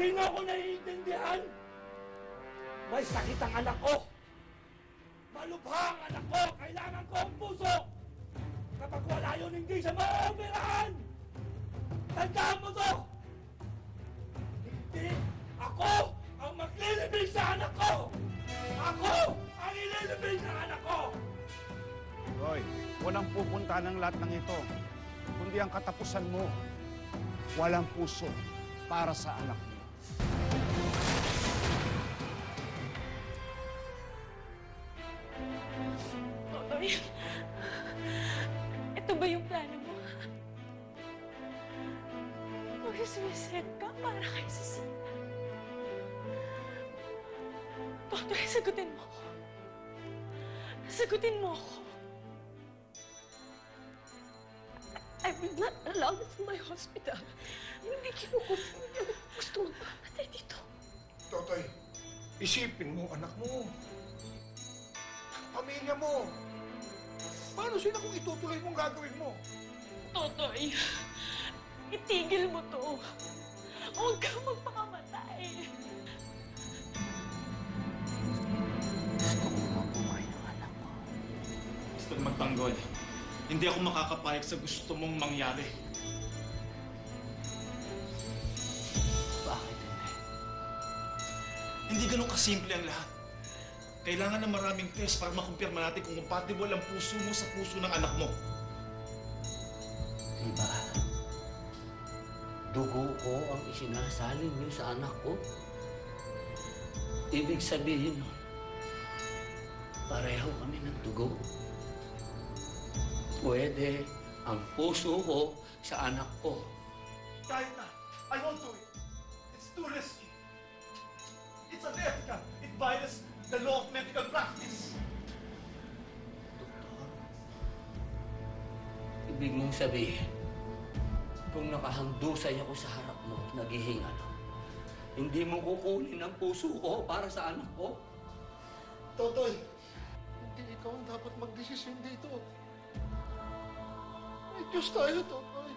Hindi mo ako naiintindihan! May sakit ang anak ko! Malubha ang anak ko! Kailangan ko ang puso! Kapag wala yun, hindi siya maoperahan! Tandaan mo to! Hindi ako ang maglilibing sa anak ko! Ako ang ililibing sa anak ko! Roy, walang pupunta ng lahat ng ito. Kundi ang katapusan mo. Walang puso para sa anak mo. Totoy, ito ba yung plano mo? Mag-suicide ka para kay Cecilia? Totoy, sagutin mo ako. Sagutin mo ako. I will not allow this in my hospital. Hindi kinukulit mo yung gusto magpapatay dito. Totoy, isipin mo, anak mo. Pamilya mo. Paano sila kung itutuloy mong gagawin mo? Totoy, itigil mo to. Huwag kang magpakamatay. Gusto mo mabuhay ng anak ko. Gusto magtanggol. Hindi ako makakapayag sa gusto mong mangyari. Bakit hindi? Hindi ganun kasimple ang lahat. Kailangan ng maraming test para makumpirma natin kung compatible ang puso mo sa puso ng anak mo. Diba? Dugo ko ang isinasalin niyo sa anak ko. Ibig sabihin nun, pareho kami ng dugo. Pwede ang puso ko sa anak ko. Kahit na, I won't do it. It's too risky. It's unethical. It violates the law of medical practice. Doktor, ibig mong sabihin, kung nakahandusay ako sa harap mo at naghihinga na, hindi mo kukunin ang puso ko para sa anak ko? Totoy, hindi ikaw ang dapat magdesisyon dito. May Diyos tayo, Totoy.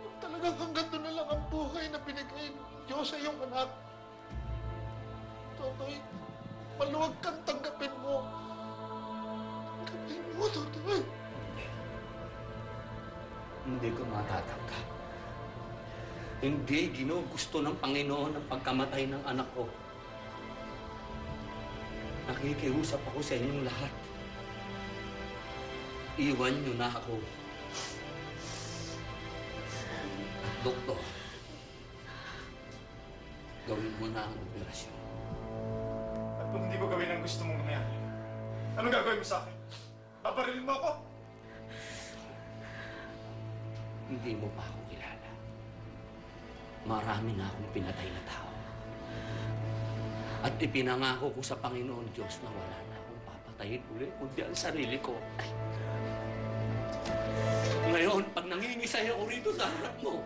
Kung talagang hanggang doon na lang ang buhay na binigay ng Diyos sa iyong anak, Totoy, maluwag kang tanggapin mo. Tanggapin mo, Totoy. Hindi ko matatanggap. Hindi ginugusto ng Panginoon ang pagkamatay ng anak ko. Nakikiusap ako sa inyong lahat. Iwan niyo na ako. At doktor, gawin mo na ang operasyon. At kung hindi ko gawin ang gusto mong mangyari, anong gagawin mo sa akin? Paparilin mo ako? Hindi mo pa ako kilala. Marami na akong pinatay na tao. At ipinangako ko sa Panginoon Diyos na wala na akong papatayin ulit kundi ang sarili ko. Ngayon, pag nangingisay ako rito sa harap mo,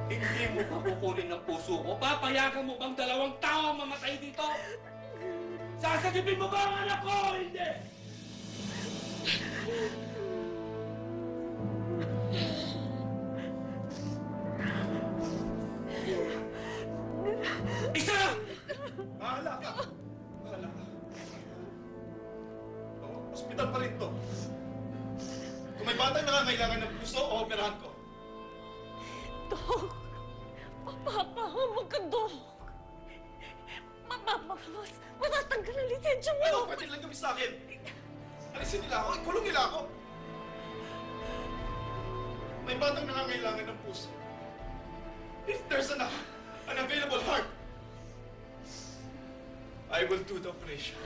hindi mo pa kukunin ang puso ko. Papayagan mo bang 2 tao ang mamatay dito? Sasagipin mo ba ang anak ko? Hindi! Isa! Bahala ka! Bahala ka. Hospital pa rin to. Kung may batang nangangailangan ng puso, o-operahan ko. Dok! Mapapahamag ka, Dok! Matatanggal ang lisensya mo! Ano? Pwede lang gawin sa akin. Alisin nila ako, ikulong nila ako. May batang nangangailangan ng puso. If there's an available heart, I will do the operation.